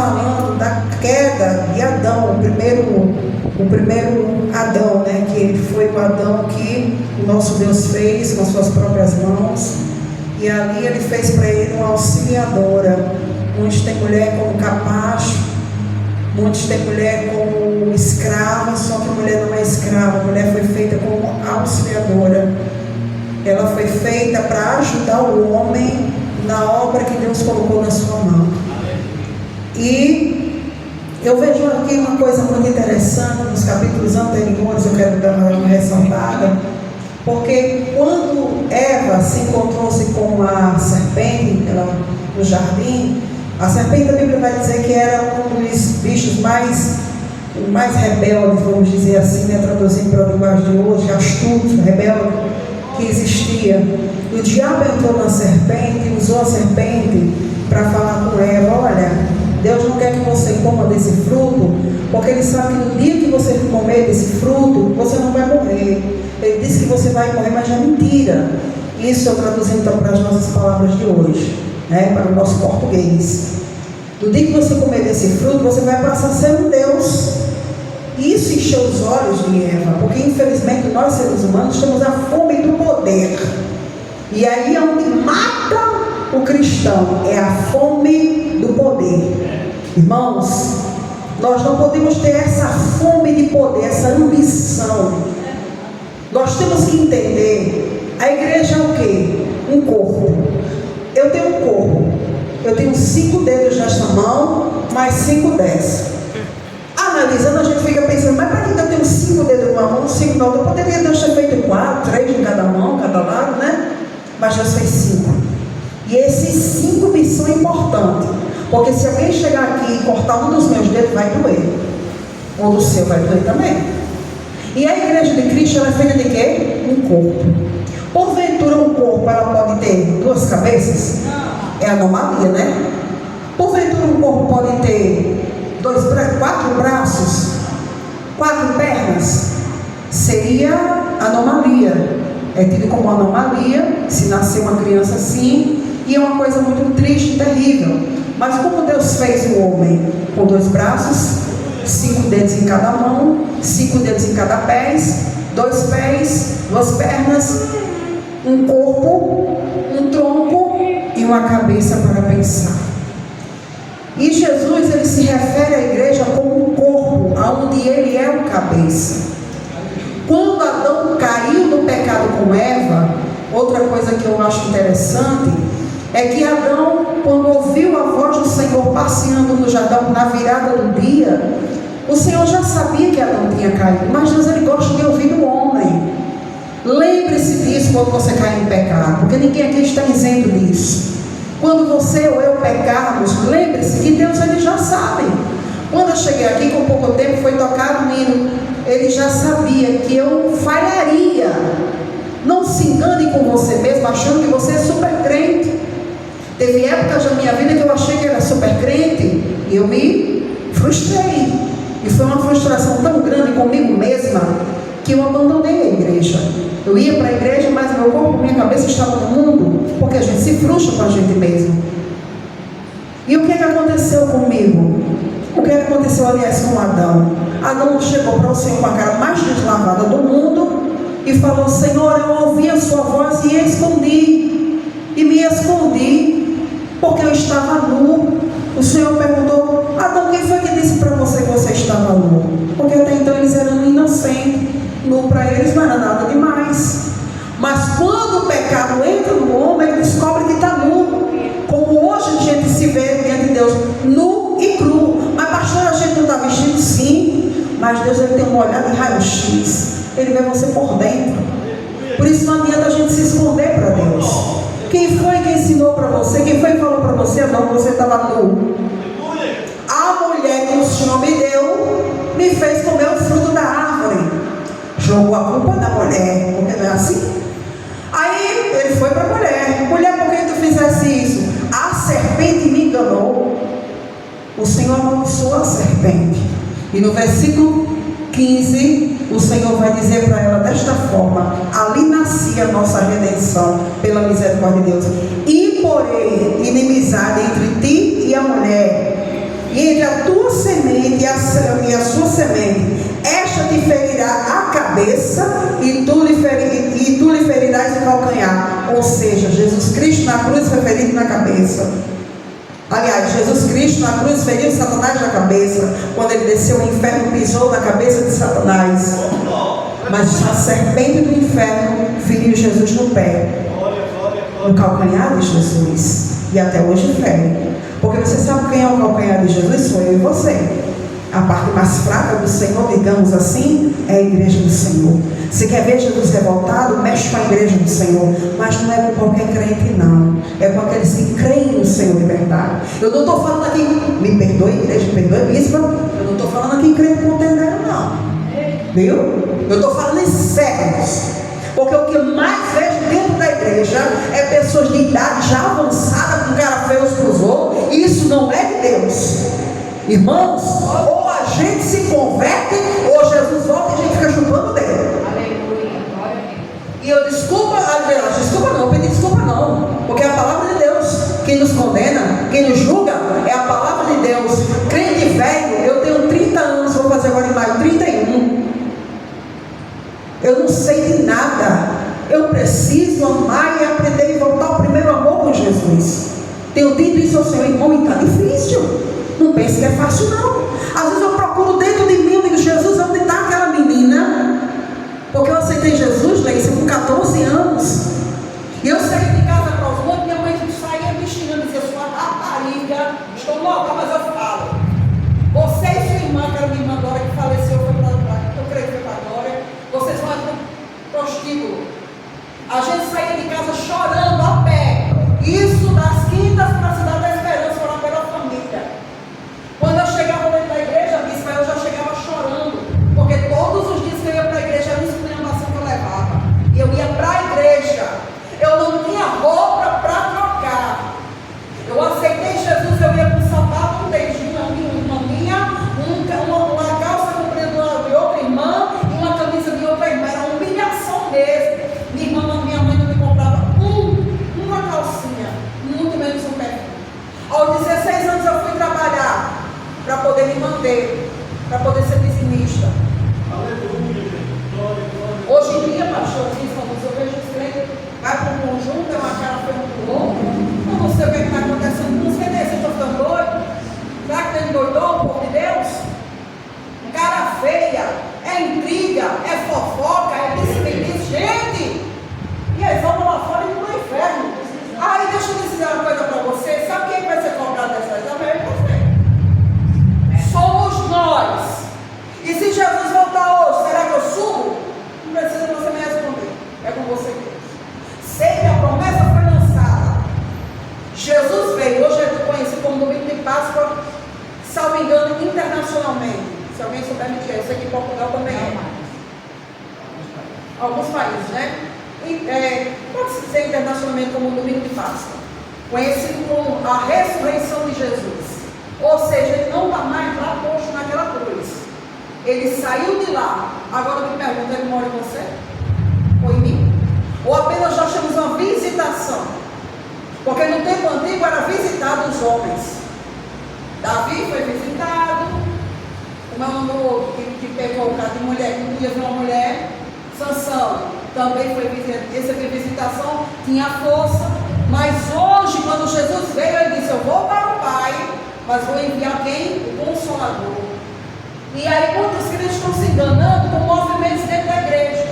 falando da queda de Adão, o primeiro Adão, né? Que foi o Adão que o nosso Deus fez com as suas próprias mãos. E ali ele fez para ele uma auxiliadora. Muitos têm mulher como capacho, muitos têm mulher como escrava, só que a mulher não é escrava, a mulher foi feita como auxiliadora. Ela foi feita para ajudar o homem na obra que Deus colocou na sua mão. E eu vejo aqui uma coisa muito interessante nos capítulos anteriores, eu quero dar uma ressaltada, porque quando Eva se encontrou-se com a serpente no jardim, a serpente, a Bíblia vai dizer que era um dos bichos mais rebeldes, vamos dizer assim, né, traduzindo para a linguagem de hoje, astuto, rebelde, que existia. E o diabo entrou na serpente e usou a serpente para falar com Eva: olha, Deus não quer que você coma desse fruto, porque Ele sabe que no dia que você comer desse fruto, você não vai morrer. Ele disse que você vai morrer, mas é mentira. Isso eu traduzindo então para as nossas palavras de hoje, né, para o nosso português. No dia que você comer desse fruto, você vai passar a ser um Deus. E isso encheu os olhos de Eva, porque infelizmente nós seres humanos temos a fome do poder. E aí é onde mata o cristão, é a fome do poder. Irmãos, nós não podemos ter essa fome de poder, essa ambição. Nós temos que entender, a igreja é o quê? Um corpo. Eu tenho um corpo, eu tenho 5 dedos nesta mão, mais 5 dessa. Analisando, a gente fica pensando: mas para que eu tenho 5 dedos numa mão, 5 na outra? Eu poderia ter feito 4, 3 em cada mão, cada lado, né? Mas Deus fez 5. E esses 5 me são importantes, porque se alguém chegar aqui e cortar um dos meus dedos, vai doer. Ou do seu vai doer também. E a igreja de Cristo, ela é feita de quê? Um corpo. Porventura um corpo, ela pode ter 2 cabeças? É anomalia, né? Porventura um corpo pode ter 4 braços, 4 pernas? Seria anomalia. É tido como anomalia se nascer uma criança assim, e é uma coisa muito triste e terrível. Mas como Deus fez o homem com 2 braços, 5 dedos em cada mão, 5 dedos em cada pé, 2 pés, 2 pernas, um corpo, um tronco e uma cabeça para pensar. E Jesus, ele se refere à igreja como um corpo, onde ele é o cabeça. Quando Adão caiu no pecado com Eva, outra coisa que eu acho interessante é que Adão, quando ouviu a voz do Senhor passeando no jardim na virada do dia, o Senhor já sabia que Adão tinha caído, mas Deus, ele gosta de ouvir do homem. Lembre-se disso quando você cair em pecado, porque ninguém aqui está isento disso. Quando você ou eu pecarmos, lembre-se que Deus, ele já sabe. Quando eu cheguei aqui, com pouco tempo, foi tocado o hino, ele já sabia que eu falharia. Não se engane com você mesmo, achando que você é super crente. Teve épocas da minha vida que eu achei que era super crente, e eu me frustrei. E foi uma frustração tão grande comigo mesma, que eu abandonei a igreja. Eu ia para a igreja, mas meu corpo, minha cabeça estava no mundo, porque a gente se frustra com a gente mesmo. E o que aconteceu comigo? O que aconteceu, aliás, com Adão? Adão chegou para o Senhor com a cara mais deslavada do mundo e falou: Senhor, eu ouvi a sua voz e escondi, e me escondi, porque eu estava nu. O Senhor perguntou: Adão, quem foi que disse para você que você estava nu? Porque até então eles eram inocentes, nu para eles não era nada demais. Mas quando o pecado entra no homem, ele descobre que está nu. Como hoje a gente se vê diante de Deus, nu e cru. Mas pastor, a gente não está vestido? Sim, mas Deus, ele tem uma olhada de raio-x. Ele vê você por dentro. Por isso não adianta a gente se esconder para Deus. Quem foi que ensinou para você? Quem foi que falou para você? Não, que você estava nu. A mulher que o Senhor me deu me fez comer o fruto da árvore. Jogou a culpa da mulher, porque não é assim? Aí ele foi para a mulher: mulher, por que tu fizesse isso? A serpente me enganou. O Senhor amaldiçoou a serpente. E no versículo 15, o Senhor vai dizer para ela desta forma: ali nascia a nossa redenção pela misericórdia de Deus. E porém inimizade entre ti e a mulher, e entre a sua semente. Esta te ferirá a cabeça e tu lhe ferirás o calcanhar. Ou seja, Jesus Cristo na cruz foi ferido na cabeça. Aliás, Jesus Cristo na cruz feriu Satanás na cabeça. Quando ele desceu ao inferno, pisou na cabeça de Satanás. Mas a serpente do inferno feriu Jesus no pé, no calcanhar de Jesus. E até hoje fere. Porque você sabe quem é o calcanhar de Jesus? Sou eu e você. A parte mais fraca do Senhor, digamos assim, é a igreja do Senhor. Se quer ver Jesus revoltado, mexe com a igreja do Senhor. Mas não é com qualquer crente, não. É com aqueles que creem no Senhor de verdade. Eu não estou falando aqui, me perdoe, igreja, me perdoe, bispo. Eu não estou falando aqui em crente contendeiro, não. Viu? Eu estou falando em cegos. Porque o que mais vejo dentro da igreja é pessoas de idade já avançada, com cara feio uns para os outros. E isso não é de Deus. Irmãos, ou a gente se converte, ou Jesus volta e a gente fica chupando dele. E eu desculpa não, eu pedi desculpa não, porque é a palavra de Deus. Quem nos condena, quem nos julga, é a palavra de Deus. Crente velho, eu tenho 30 anos, vou fazer agora em maio, 31. Eu não sei de nada. Eu preciso amar e aprender e voltar ao primeiro amor com Jesus. Tenho dito isso ao Senhor, irmão, e está difícil. Não pense que é fácil, não. Às vezes eu procuro dentro de mim, eu digo, Jesus, onde está aquela menina? Porque eu aceitei Jesus, Leísa, com 14 anos. E eu saí de casa para os outros, minha mãe saía me xingando, dizia, sua rapariga, estou louca, mas eu falo. Você e sua irmã, que era minha irmã agora, que faleceu, foi para eu creio que foi para a glória, vocês vão para o prostíbulo. A gente saía de casa chorando a pé. Isso das quintas para a Cidade da Esperança, orar pela família. Quando eu chegava dentro da igreja, bispo, eu já chegava chorando, porque todos os dias que eu ia para a igreja era uma exclamação que eu levava. E eu ia para a igreja, eu não tinha roupa para trocar. Eu aceitei Jesus, eu ia com um sapato, um beijinho, uma minha, uma calça comprida de outra irmã e uma camisa de outra irmã. Era uma humilhação mesmo. Minha mãe não me comprava uma calcinha, muito menos um perfume. Aos 16 anos eu fui trabalhar para poder me manter, para poder ser dizimista. Hoje em dia, pastor, eu vejo os crentes, vai para um conjunto, é uma cara feia para o outro. Eu não sei o que está acontecendo com os crentes, vocês estão ficando doidos? Será que tem doidou o povo de Deus? Cara feia, é intriga, é fofoca, é disse, gente! E eles vão lá fora e vão no inferno. Aí deixa eu dizer uma coisa para você, sabe quem vai ser cobrado dessa vez? Somos nós. E se Jesus voltar hoje, será que eu subo? Não precisa você me responder. É com você mesmo. Sei que a promessa foi lançada. Jesus veio. Hoje é conhecido como Domingo de Páscoa, salvo engano, internacionalmente. Se alguém souber me dizer, eu sei que em Portugal também é. Alguns países, né? Pode-se dizer internacionalmente como Domingo de Páscoa. Conhecido como a ressurreição de Jesus. Ou seja, ele não está mais lá posto naquela cruz. Ele saiu de lá. Agora eu me pergunto, ele mora em você? Ou em mim? Ou apenas nós temos uma visitação? Porque no tempo antigo era visitado os homens. Davi foi visitado. Como é o nome do outro que pegou o cara de mulher, que não podia ver uma mulher? Sansão também foi visitação, tinha força. Mas hoje, quando Jesus veio, ele disse, eu vou para o Pai, mas vou enviar quem? O Consolador. E aí muitos crentes estão se enganando com movimentos dentro da igreja.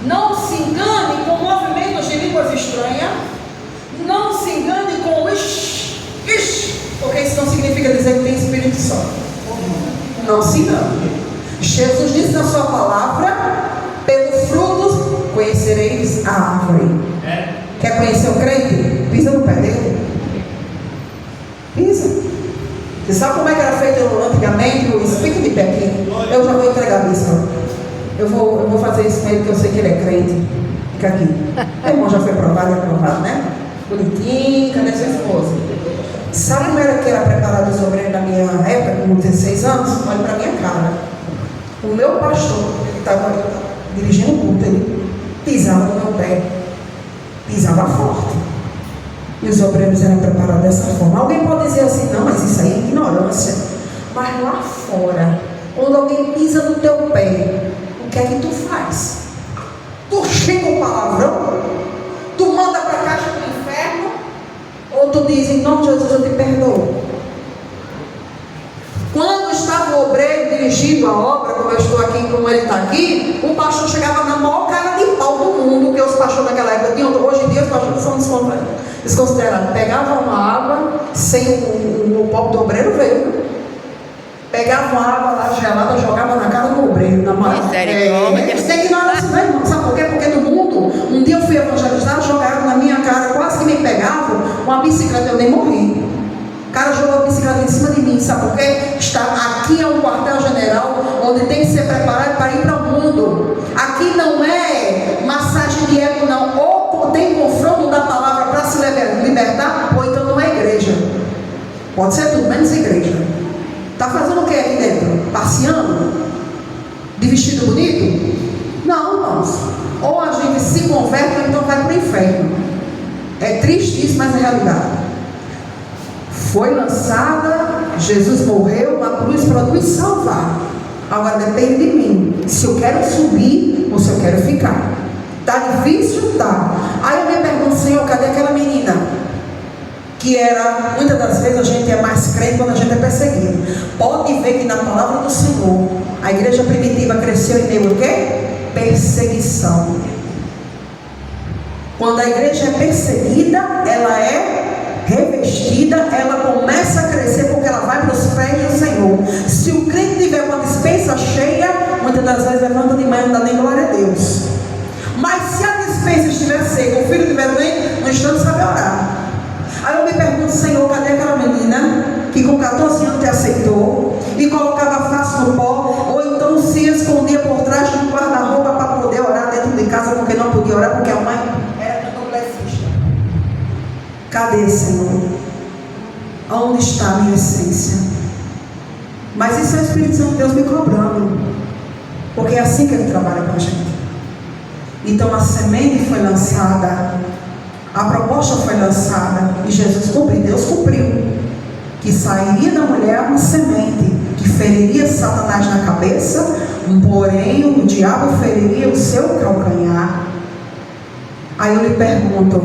Não se engane com movimentos de línguas estranhas. Não se engane com porque isso não significa dizer que tem Espírito Santo. Não se engane. Jesus disse na sua palavra, pelos frutos conhecereis a árvore. Quer conhecer o crente? Pisa no pé dele. Pisa. Você sabe como é que era feito antigamente? Luiz, fica de pé aqui. Eu já vou entregar a missão. Eu vou fazer isso com ele, porque eu sei que ele é crente. Fica aqui. O irmão já foi provado e aprovado, né? Bonitinho. Cadê sua esposa? Sabe como era que era preparado os obreiros na minha época, com 16 anos? Olha para minha cara. O meu pastor, ele estava dirigindo o culto, ele pisava no meu pé. Pisava forte. E os obreiros eram preparados dessa forma. Alguém pode dizer assim, não, mas isso aí é ignorância. Mas lá fora, quando alguém pisa no teu pé, o que é que tu faz? Tu xinga o palavrão? Tu manda para a caixa do inferno? Ou tu diz, em nome de Jesus eu te perdoo? Quando estava o obreiro dirigindo a obra, como eu estou aqui, como ele está aqui, o pastor chegava na maior cara de pau do mundo, que os pastores daquela época tinham. Hoje em dia os pastores são desconsiderados. Pegavam uma água, sem o pobre do obreiro veio. Pegavam uma água lá gelada, jogava na cara do obreiro. Na mão. Eles têm ignorância, não é, irmão? Sabe por quê? Porque no mundo, um dia eu fui evangelizar, jogaram na minha cara, quase que me pegavam, uma bicicleta, eu nem morri. O cara jogou a bicicleta em cima de mim, sabe por quê? Aqui é um quartel-general onde tem que ser preparado para ir para o mundo. Aqui não é massagem de ego, não. Ou tem confronto da palavra para se libertar, ou então não é igreja. Pode ser tudo, menos igreja. Está fazendo o que aqui dentro? Passeando? De vestido bonito? Não, irmãos. Ou a gente se converte ou então vai para o inferno. É triste isso, mas é realidade. Foi lançada, Jesus morreu na cruz para nos salvar. Agora depende de mim, se eu quero subir ou se eu quero ficar. Está difícil? Tá. Aí eu me pergunto, Senhor, cadê aquela menina? Que era, muitas das vezes a gente é mais crente quando a gente é perseguido. Pode ver que na palavra do Senhor, a igreja primitiva cresceu em meio a quê? Perseguição. Quando a igreja é perseguida, ela é revestida, ela começa a crescer porque ela vai para os pés do Senhor. Se o crente tiver uma despensa cheia, muitas das vezes levanta de manhã, não dá nem glória a Deus. Mas se a despensa estiver seca, o filho estiver doente, no instante sabe orar. Aí eu me pergunto, Senhor, cadê aquela menina que com 14 anos te aceitou e colocava a face no pó, ou então se escondia por trás de um guarda-roupa para poder orar dentro de casa, porque não podia orar, porque a mãe era candomblessista. Cadê, Senhor? Onde está a minha essência? Mas isso é o Espírito Santo de Deus me cobrando, porque é assim que Ele trabalha com a gente. Então a semente foi lançada, a proposta foi lançada, e Jesus cumpriu, Deus cumpriu, que sairia da mulher uma semente, que feriria Satanás na cabeça, porém o diabo feriria o seu calcanhar. Aí eu lhe pergunto,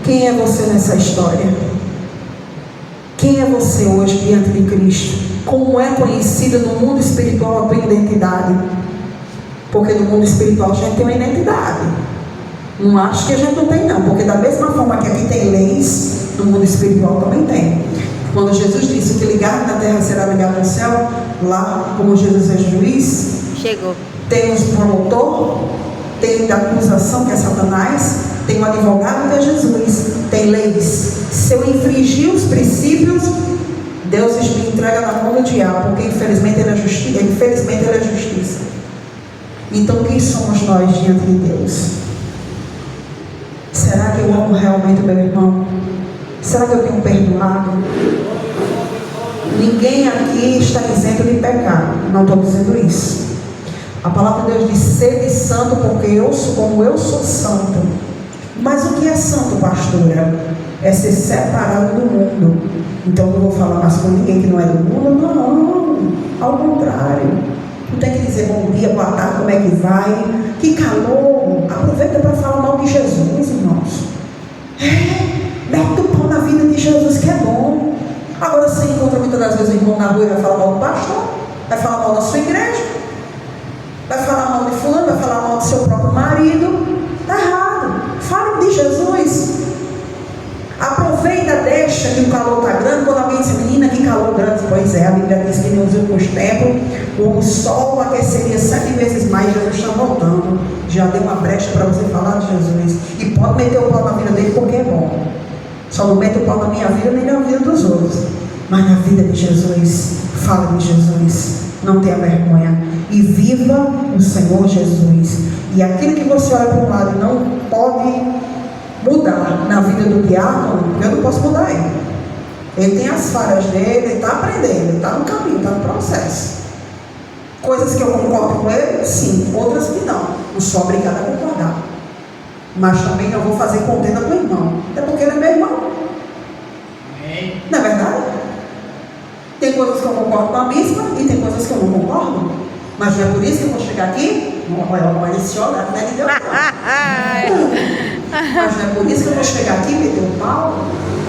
quem é você nessa história? Quem é você hoje diante de Cristo? Como é conhecida no mundo espiritual a tua identidade? Porque no mundo espiritual a gente tem uma identidade. Não acho que a gente não tem, não, porque da mesma forma que aqui tem leis, no mundo espiritual também tem. Quando Jesus disse que ligado na terra será ligado no céu, lá, como Jesus é juiz, chegou. Tem um promotor, tem da acusação, que é Satanás, tem um advogado, que é Jesus, tem leis. Se eu infringir os princípios, Deus me entrega na mão do diabo, porque infelizmente ele é justiça. Então quem somos nós diante de Deus? Será que eu amo realmente o meu irmão? Será que eu tenho perdoado? Ninguém aqui está isento de pecado. Não estou dizendo isso. A palavra de Deus diz: sede santo, porque eu sou como eu sou santo. Mas o que é santo, pastora? É ser separado do mundo. Então eu não vou falar mais com ninguém que não é do mundo. Não, ao contrário. Tu tem que dizer bom dia, boa tarde, como é que vai? Que calor! Aproveita para falar mal de Jesus, irmãos. Mete o pau na vida de Jesus, que é bom. Agora você encontra muitas das vezes o irmão na rua e vai falar mal do pastor, vai falar mal da sua igreja, vai falar mal de fulano, vai falar mal do seu próprio marido. Está errado. Fale de Jesus. Aproveita, deixa que o calor está grande. Quando alguém diz, menina, que calor grande. Pois é, a Bíblia diz que nos últimos tempos o sol aqueceria 7 vezes mais. Jesus está voltando. Já deu uma brecha para você falar de Jesus. E pode meter o pau na vida dele porque é bom. Só não mete o pau na minha vida nem na vida dos outros. Mas na vida de Jesus, fala de Jesus. Não tenha vergonha. E viva o Senhor Jesus. E aquilo que você olha para um lado não pode mudar na vida do diácono, eu não posso mudar ele. Ele tem as falhas dele, ele está aprendendo, ele está no caminho, está no processo. Coisas que eu concordo com ele, sim, outras que não. Não sou obrigada a concordar. Mas também não vou fazer contenda com o irmão, até porque ele é meu irmão. Não é verdade? Tem coisas que eu concordo com a bispa e tem coisas que eu não concordo. Mas não é por isso que eu vou chegar aqui. Olha esse olhar, não é de Deus, não. Mas não é por isso que eu vou chegar aqui e meter o pau.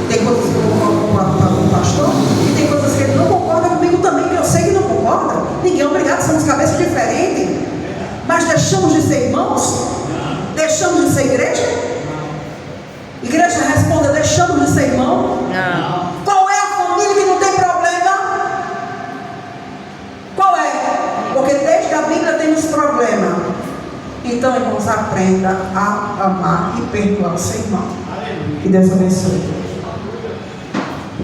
Tem coisas que eu concordo com o pastor e tem coisas que ele não concorda comigo também, que eu sei que não concorda. Ninguém é obrigado, somos cabeças diferentes. Mas deixamos de ser irmãos? Deixamos de ser igreja? Igreja responda, deixamos de ser irmão? Não. Qual é a família que não tem problema? Qual é? Porque desde a Bíblia temos problema. Então, irmãos, aprenda a amar e perdoar o seu irmão. Que Deus abençoe.